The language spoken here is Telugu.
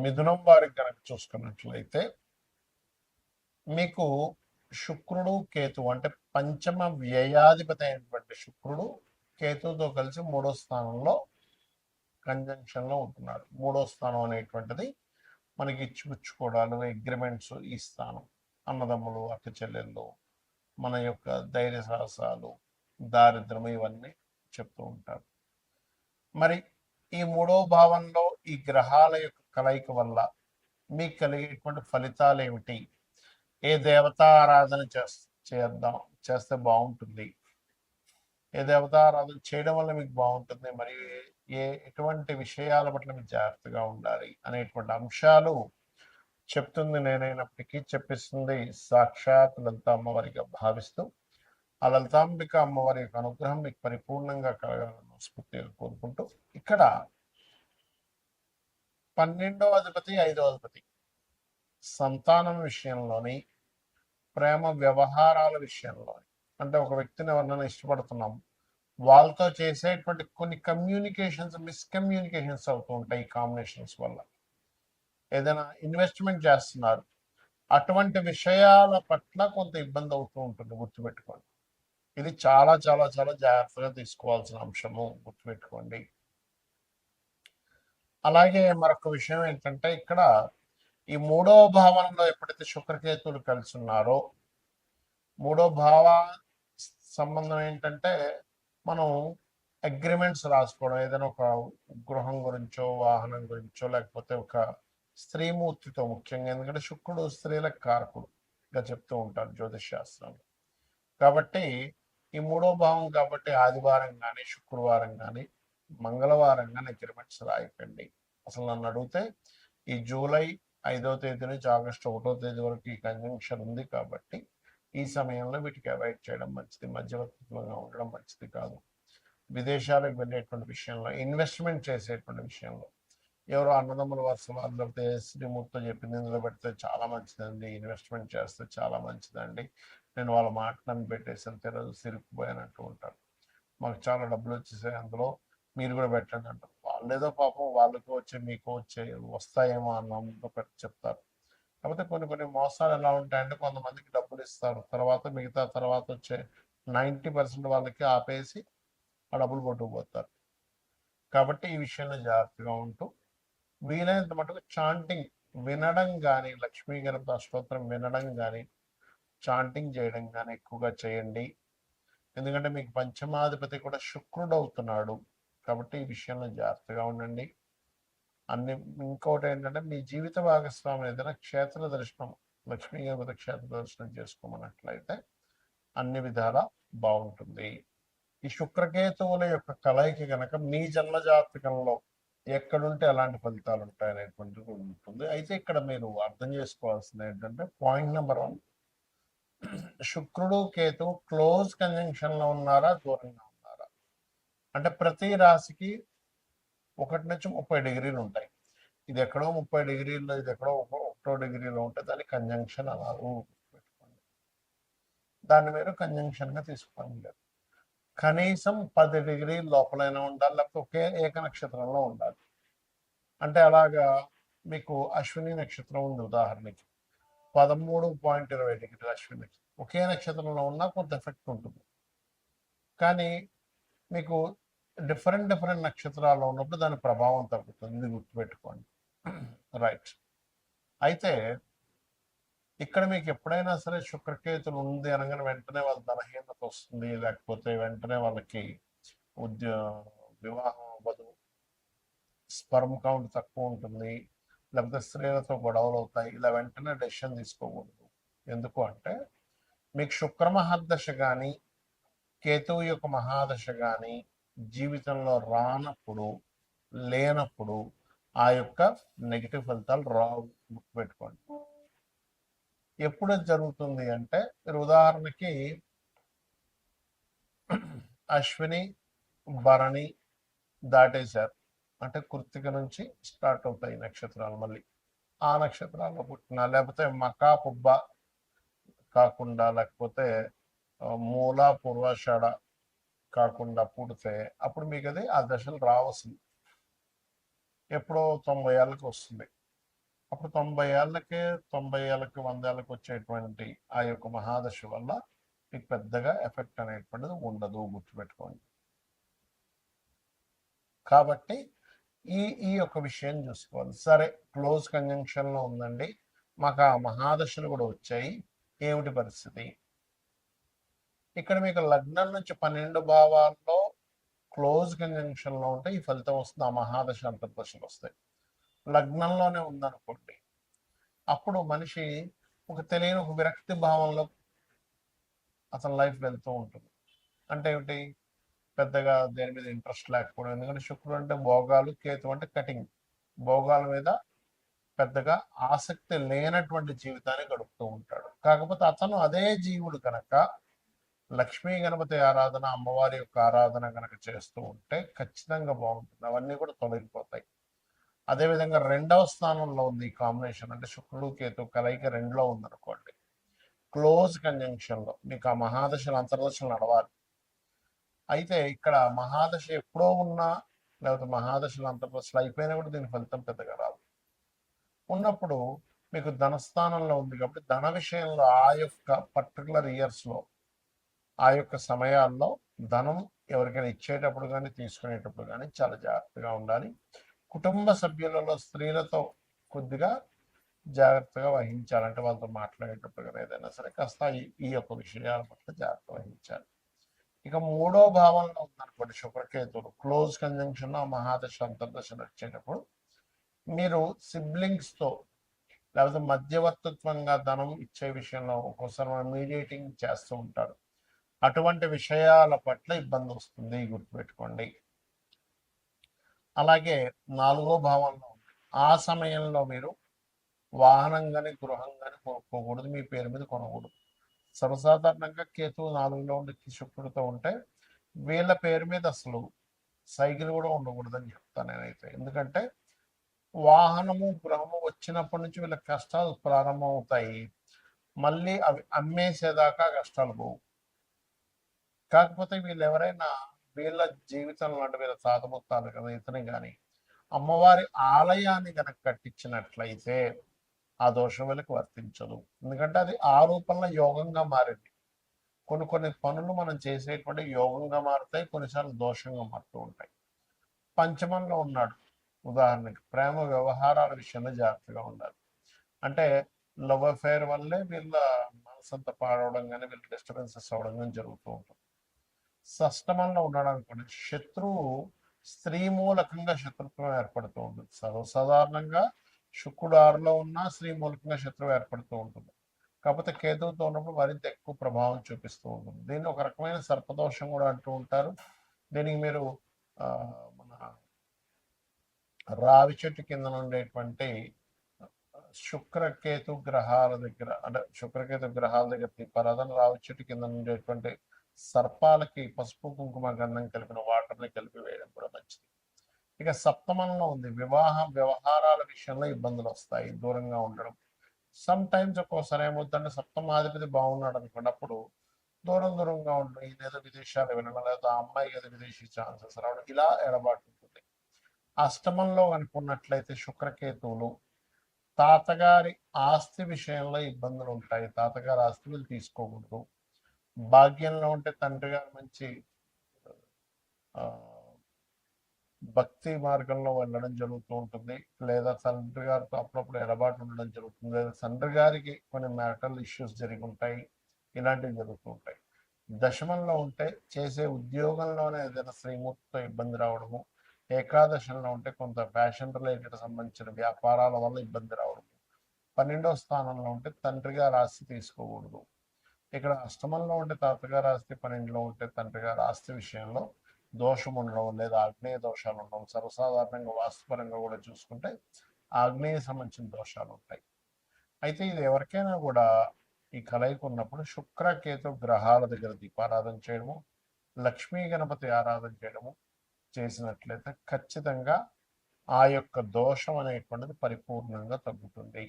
మిథునం వారికి కనుక చూసుకున్నట్లయితే మీకు శుక్రుడు కేతు అంటే పంచమ వ్యయాధిపతి అయినటువంటి శుక్రుడు కేతువుతో కలిసి మూడో స్థానంలో కంజంక్షన్లో ఉంటున్నాడు. మూడో స్థానం అనేటువంటిది మనకి ఇచ్చిపుచ్చుకోవడాలు, అగ్రిమెంట్స్ ఈ స్థానం. అన్నదమ్ములు, అక్క చెల్లెళ్ళు, మన యొక్క ధైర్య సాహసాలు, దారిద్రము ఇవన్నీ చెప్తూ ఉంటారు. మరి ఈ మూడో భావంలో ఈ గ్రహాల యొక్క కలయిక వల్ల మీకు కలిగేటువంటి ఫలితాలు ఏమిటి? ఏ దేవతా ఆరాధన చేస్తే బాగుంటుంది? ఏ దేవతారాధన చేయడం వల్ల మీకు బాగుంటుంది? మరి ఎటువంటి విషయాల పట్ల మీకు జాగ్రత్తగా ఉండాలి అనేటువంటి అంశాలు చెప్తుంది నేనైనప్పటికీ చెప్పిస్తుంది సాక్షాత్ లలిత అమ్మవారిగా భావిస్తూ ఆ లలితాంబిక అమ్మవారి యొక్క అనుగ్రహం మీకు పరిపూర్ణంగా కలగాలని స్ఫూర్తిగా కోరుకుంటూ, ఇక్కడ 12వ అధిపతి 5వ అధిపతి సంతానం విషయంలోని, ప్రేమ వ్యవహారాల విషయంలోని, అంటే ఒక వ్యక్తిని ఎవరినైనా ఇష్టపడుతున్నాం, వాళ్ళతో చేసేటువంటి కొన్ని కమ్యూనికేషన్స్ మిస్కమ్యూనికేషన్స్ అవుతూ ఉంటాయి ఈ కాంబినేషన్స్ వల్ల. ఏదైనా ఇన్వెస్ట్మెంట్ చేస్తున్నారు, అటువంటి విషయాల పట్ల కొంత ఇబ్బంది అవుతూ ఉంటుంది, గుర్తుపెట్టుకోండి. ఇది చాలా చాలా చాలా జాగ్రత్తగా తీసుకోవాల్సిన అంశము, గుర్తుపెట్టుకోండి. అలాగే మరొక విషయం ఏంటంటే, ఇక్కడ ఈ మూడవ భావంలో ఎప్పుడైతే శుక్రకేతువులు కలిసి ఉన్నారో, మూడో భావ సంబంధం ఏంటంటే మనం అగ్రిమెంట్స్ రాసుకోవడం, ఏదైనా ఒక గృహం గురించో, వాహనం గురించో, లేకపోతే ఒక స్త్రీమూర్తితో ముఖ్యంగా, ఎందుకంటే శుక్రుడు స్త్రీలకు కారకుడుగా చెప్తూ ఉంటారు జ్యోతిష్ శాస్త్రంలో. కాబట్టి ఈ మూడో భావం కాబట్టి ఆదివారం కానీ, శుక్రవారం కానీ, మంగళవారం కానీ అగ్రిమెంట్స్ రాయకండి. అసలు నన్ను అడిగితే ఈ జూలై 5వ తేదీ నుంచి ఆగస్టు 1వ తేదీ వరకు ఈ కంజంక్షన్ ఉంది కాబట్టి ఈ సమయంలో వీటికి అవాయిడ్ చేయడం మంచిది. మధ్యవర్తిత్వంగా ఉండడం మంచిది కాదు. విదేశాలకు వెళ్ళేటువంటి విషయంలో, ఇన్వెస్ట్మెంట్ చేసేటువంటి విషయంలో, ఎవరో అన్నదమ్ముల వరుస వాళ్ళు లేకపోతే శ్రీమూర్తితో చెప్పింది ఇందులో పెడితే చాలా మంచిదండి, ఇన్వెస్ట్మెంట్ చేస్తే చాలా మంచిదండి, నేను వాళ్ళ మాట నమ్మి పెట్టేసాను, తెరదు సిరిగిపోయానంటూ ఉంటారు. మాకు చాలా డబ్బులు వచ్చేసాయి, అందులో మీరు కూడా పెట్టండి అంటారు. వాళ్ళు ఏదో పాపం వాళ్ళకు వచ్చే మీకు వచ్చే వస్తాయేమో అన్న చెప్తారు. కాకపోతే కొన్ని కొన్ని మోసాలు ఎలా ఉంటాయంటే, కొంతమందికి డబ్బులు ఇస్తారు, తర్వాత వచ్చే 90% వాళ్ళకి ఆపేసి ఆ డబ్బులు పట్టుకుపోతారు. కాబట్టి ఈ విషయంలో జాగ్రత్తగా ఉంటూ వీలైనంత మటుకు చాంటింగ్ వినడం కానీ, లక్ష్మీ గణపతి అష్టోత్తరం వినడం కానీ, చాంటింగ్ చేయడం కానీ ఎక్కువగా చేయండి. ఎందుకంటే మీకు పంచమాధిపతి కూడా శుక్రుడు అవుతున్నాడు కాబట్టి ఈ విషయంలో జాగ్రత్తగా ఉండండి. ఇంకోటి ఏంటంటే, మీ జీవిత భాగస్వామి ఏదైనా క్షేత్ర దర్శనం, లక్ష్మీ గణపతి క్షేత్ర దర్శనం చేసుకోమన్నట్లయితే అన్ని విధాలా బాగుంటుంది. ఈ శుక్రకేతువుల యొక్క కలయిక కనుక మీ జన్మ జాతకంలో ఎక్కడుంటే అలాంటి ఫలితాలు ఉంటాయనేటువంటిది ఉంటుంది. అయితే ఇక్కడ మీరు అర్థం చేసుకోవాల్సింది ఏంటంటే, పాయింట్ నెంబర్ 1, శుక్రుడు కేతు క్లోజ్ కంజంక్షన్ లో ఉన్నారా, దూరంగా ఉన్నారా? అంటే ప్రతి రాశికి 1 నుంచి 30 డిగ్రీలు ఉంటాయి. ఇది ఎక్కడో 30 డిగ్రీల్లో, ఇది ఎక్కడో 1 డిగ్రీలో ఉంటే దాన్ని కంజంక్షన్ అన్నారు. పెట్టుకోండి, దాన్ని మీరు కంజంక్షన్ గా తీసుకోండి. కనీసం 10 డిగ్రీల లోపలైనా ఉండాలి, లేకపోతే ఒకే ఏక నక్షత్రంలో ఉండాలి. అంటే అలాగా మీకు అశ్విని నక్షత్రం ఉంది ఉదాహరణకి, 13.20 డిగ్రీలు అశ్విని నక్షత్రం, ఒకే నక్షత్రంలో ఉన్నా కొంత ఎఫెక్ట్ ఉంటుంది. కానీ మీకు డిఫరెంట్ నక్షత్రాల్లో ఉన్నప్పుడు దాని ప్రభావం తగ్గుతుంది, ఇది గుర్తుపెట్టుకోండి. రైట్. అయితే ఇక్కడ మీకు ఎప్పుడైనా సరే శుక్రకేతులు ఉంది అనగానే వెంటనే వాళ్ళ బలహీనత వస్తుంది, లేకపోతే వెంటనే వాళ్ళకి వివాహం అవ్వదు, స్పర్మ్ కౌంట్ తక్కువ ఉంటుంది, లేకపోతే స్త్రీలతో గొడవలు అవుతాయి, ఇలా వెంటనే డెసిషన్ తీసుకోకూడదు. ఎందుకు అంటే, మీకు శుక్ర మహాదశ కానీ, కేతువు యొక్క మహాదశ కానీ జీవితంలో లేనప్పుడు ఆ యొక్క నెగిటివ్ ఫలితాలు రావు, గుర్తుపెట్టుకోండి. ఎప్పుడు జరుగుతుంది అంటే, మీరు ఉదాహరణకి అశ్విని భరణి దాటేశారు అంటే కృత్తిక నుంచి స్టార్ట్ అవుతాయి నక్షత్రాలు. మళ్ళీ ఆ నక్షత్రాల్లో పుట్టిన, లేకపోతే మకా పుబ్బ కాకుండా, లేకపోతే మూల పూర్వాషాఢ కాకుండా పుడితే అప్పుడు మీకు అది ఆ దశలు రావాల్సింది. ఎప్పుడో 90 ఏళ్ళకి వస్తుంది. అప్పుడు 90 ఏళ్ళకి 100 ఏళ్ళకి వచ్చేటువంటి ఆ యొక్క మహాదశ వల్ల మీకు పెద్దగా ఎఫెక్ట్ అనేటువంటిది ఉండదు, గుర్తుపెట్టుకోండి. కాబట్టి ఈ ఈ యొక్క విషయం చూసుకోవాలి. సరే, క్లోజ్ కంజంక్షన్లో ఉందండి, మాకు ఆ మహాదశలు కూడా వచ్చాయి, ఏమిటి పరిస్థితి? ఇక్కడ మీకు లగ్నం నుంచి 12 భావాల్లో క్లోజ్ కంజంక్షన్లో ఉంటే ఈ ఫలితం వస్తుంది, ఆ మహాదశ అంతర్దశలు వస్తాయి. లగ్నంలోనే ఉందనుకోండి, అప్పుడు మనిషి ఒక తెలియని ఒక విరక్తి భావంలో అతని లైఫ్ వెళ్తూ ఉంటుంది. అంటే ఏమిటి? పెద్దగా దేని మీద ఇంట్రెస్ట్ లేకపోవడం. ఎందుకంటే శుక్రుడు అంటే భోగాలు, కేతు అంటే కటింగ్. భోగాల మీద పెద్దగా ఆసక్తి లేనటువంటి జీవితాన్ని గడుపుతూ ఉంటాడు. కాకపోతే అతను అదే జీవుడు కనుక లక్ష్మీ గణపతి ఆరాధన, అమ్మవారి యొక్క ఆరాధన కనుక చేస్తూ ఉంటే ఖచ్చితంగా బాగుంటుంది. అవన్నీ కూడా తొలగిపోతాయి. అదేవిధంగా 2వ స్థానంలో ఉంది ఈ కాంబినేషన్, అంటే శుక్రుడు కేతు కలయిక 2లో ఉందనుకోండి, క్లోజ్ కంజంక్షన్లో మీకు ఆ మహాదశలు అంతర్దశలు నడవాలి. అయితే ఇక్కడ మహాదశ ఎప్పుడో ఉన్నా, లేకపోతే మహాదశలు అంతర్దశలు అయిపోయినా కూడా దీని ఫలితం పెద్దగా రాదు. ఉన్నప్పుడు మీకు ధనస్థానంలో ఉంది కాబట్టి ధన విషయంలో ఆ యొక్క పర్టికులర్ ఇయర్స్లో, ఆ యొక్క సమయాల్లో ధనం ఎవరికైనా ఇచ్చేటప్పుడు కానీ తీసుకునేటప్పుడు కానీ చాలా జాగ్రత్తగా ఉండాలి. కుటుంబ సభ్యులలో స్త్రీలతో కొద్దిగా జాగ్రత్తగా వహించాలంటే వాళ్ళతో మాట్లాడేటప్పుడు కానీ ఏదైనా సరే కాస్త ఈ యొక్క విషయాల పట్ల జాగ్రత్త వహించాలి. ఇక 3వ భావంలో ఉందనుకోండి శుక్రకేతువులు, క్లోజ్ కంజంక్షన్ మహాదశ అంతర్దశలు వచ్చేటప్పుడు మీరు సిబ్లింగ్స్తో లేకపోతే మధ్యవర్తిత్వంగా ధనం ఇచ్చే విషయంలో ఒక్కోసారి మనం మీడియేటింగ్ చేస్తూ ఉంటారు. అటువంటి విషయాల పట్ల ఇబ్బంది వస్తుంది, గుర్తుపెట్టుకోండి. అలాగే 4వ భావంలో ఆ సమయంలో మీరు వాహనం కానీ గృహం కానీ కొనుక్కోకూడదు, మీ పేరు మీద కొనకూడదు. సర్వసాధారణంగా కేతువు 4లో ఉండి శుక్రుడితో ఉంటే వీళ్ళ పేరు మీద అసలు సైకిల్ కూడా ఉండకూడదని చెప్తాను నేనైతే. ఎందుకంటే వాహనము గృహము వచ్చినప్పటి నుంచి వీళ్ళ కష్టాలు ప్రారంభం అవుతాయి, మళ్ళీ అవి అమ్మేసేదాకా కష్టాలు పోవు. కాకపోతే వీళ్ళు ఎవరైనా వీళ్ళ జీవితంలో అంటే వీళ్ళ తాతముత్తాలు కదా ఇతని కానీ అమ్మవారి ఆలయాన్ని కనుక కట్టించినట్లయితే ఆ దోషం వీళ్ళకి వర్తించదు. ఎందుకంటే అది ఆ రూపంలో యోగంగా మారింది. కొన్ని పనులు మనం చేసేటువంటి యోగంగా మారుతాయి, కొన్నిసార్లు దోషంగా మారుతూ ఉంటాయి. పంచమంలో ఉన్నాడు, ఉదాహరణకి ప్రేమ వ్యవహారాల విషయంలో జాగ్రత్తగా ఉండాలి. అంటే లవ్ అఫేర్ వల్లే వీళ్ళ మనసంతా పాడవడం కానీ వీళ్ళ డిస్టర్బెన్సెస్ అవడం కానీ జరుగుతూ ఉంటుంది. షష్టమంలో ఉన్నాడు అనుకోండి, శత్రువు స్త్రీ మూలకంగా శత్రుత్వం ఏర్పడుతూ ఉంటుంది. సర్వసాధారణంగా శుక్రుడు 6లో ఉన్నా స్త్రీ మూలకంగా శత్రువు ఏర్పడుతూ ఉంటుంది. కాకపోతే కేతువుతో ఉన్నప్పుడు మరింత ఎక్కువ ప్రభావం చూపిస్తూ ఉంటుంది. దీన్ని ఒక రకమైన సర్పదోషం కూడా అంటూ ఉంటారు. దీనికి మీరు మన రావి చెట్టు కింద ఉండేటువంటి శుక్రకేతు గ్రహాల దగ్గర, అంటే శుక్రకేతు గ్రహాల దగ్గర దీపారాధన, రావి చెట్టు కింద ఉండేటువంటి సర్పాలకి పసుపు కుంకుమ గంధం కలిపిన వాటర్ని కలిపి వేయడం కూడా మంచిది. ఇక సప్తమంలో ఉంది, వ్యవహారాల విషయంలో ఇబ్బందులు వస్తాయి, దూరంగా ఉండడం. సమ్ టైమ్స్ ఒక్కోసారి ఏమవుతుందంటే సప్తమాధిపతి బాగున్నాడు అనుకోండి, అప్పుడు దూరంగా ఉండడం, ఈయనేదో విదేశాలు వెళ్ళడం, లేదా ఆ అమ్మాయికి ఏదో విదేశీ ఛాన్సెస్ రావడం, ఇలా ఎడబాటు ఉంటుంది. అష్టమంలో అనుకున్నట్లయితే శుక్రకేతువులు తాతగారి ఆస్తి విషయంలో ఇబ్బందులు ఉంటాయి, తాతగారి ఆస్తులు తీసుకోకూడదు. భాగ్యంలో ఉంటే తండ్రి గారు మంచి భక్తి మార్గంలో వెళ్ళడం జరుగుతూ ఉంటుంది, లేదా తండ్రి గారితో అప్పుడప్పుడు ఎడబాటు ఉండడం జరుగుతుంది, లేదా తండ్రి గారికి కొన్ని మ్యాటల్ ఇష్యూస్ జరిగి ఉంటాయి, ఇలాంటివి జరుగుతూ ఉంటాయి. దశమంలో ఉంటే చేసే ఉద్యోగంలోనే ఏదైనా శ్రీమూర్తితో ఇబ్బంది రావడము, ఏకాదశంలో ఉంటే కొంత ఫ్యాషన్ రిలేటెడ్ సంబంధించిన వ్యాపారాల వల్ల ఇబ్బంది రావడము, 12వ స్థానంలో ఉంటే తండ్రి గారి ఆస్తి తీసుకోకూడదు. ఇక్కడ అష్టమంలో ఉంటే తాతగారి ఆస్తి, 12లో ఉంటే తండ్రి గారి ఆస్తి విషయంలో దోషం ఉండడం, లేదా ఆగ్నేయ దోషాలు ఉండడం. సర్వసాధారణంగా వాస్తుపరంగా కూడా చూసుకుంటే ఆగ్నేయ సంబంధించిన దోషాలు ఉంటాయి. అయితే ఇది ఎవరికైనా కూడా ఈ కలయిక ఉన్నప్పుడు శుక్రకేతు గ్రహాల దగ్గర దీపారాధన చేయడము, లక్ష్మీ గణపతి ఆరాధన చేయడము చేసినట్లయితే ఖచ్చితంగా ఆ యొక్క దోషం అనేటువంటిది పరిపూర్ణంగా తగ్గుతుంది.